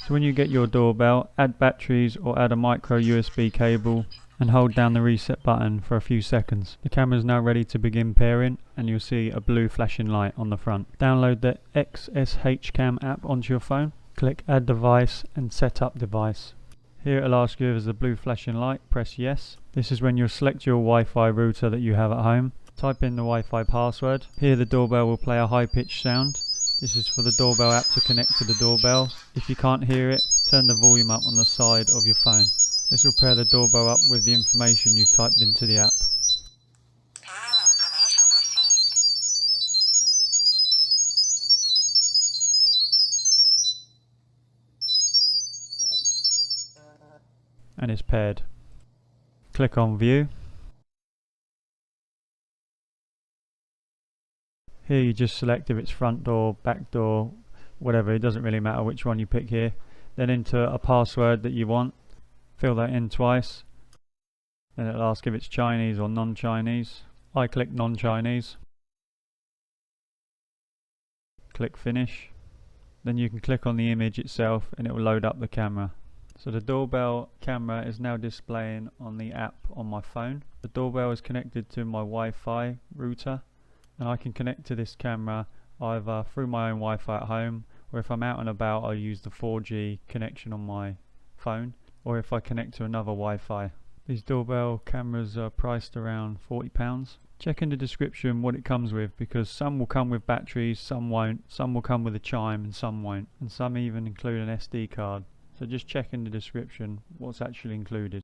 So when you get your doorbell, add batteries or add a micro USB cable and hold down the reset button for a few seconds. The camera is now ready to begin pairing and you'll see a blue flashing light on the front. Download the XSH CAM app onto your phone. Click add device and set up device. Here it'll ask you if there's a blue flashing light, press yes. This is when you'll select your Wi-Fi router that you have at home. Type in the Wi-Fi password. Here the doorbell will play a high-pitched sound. This is for the doorbell app to connect to the doorbell. If you can't hear it, turn the volume up on the side of your phone. This will pair the doorbell up with the information you've typed into the app. And it's paired. Click on view. Here you just select if it's front door, back door, whatever, it doesn't really matter which one you pick here. Then enter a password that you want, fill that in twice, then it'll ask if it's Chinese or non-Chinese. I click non-Chinese, click finish, then you can click on the image itself and it will load up the camera. So the doorbell camera is now displaying on the app on my phone. The doorbell is connected to my Wi-Fi router and I can connect to this camera either through my own Wi-Fi at home, or if I'm out and about I use the 4G connection on my phone, or if I connect to another Wi-Fi. These doorbell cameras are priced around £40. Check in the description what it comes with, because some will come with batteries, some won't, some will come with a chime and some won't, and some even include an SD card. So just check in the description what's actually included.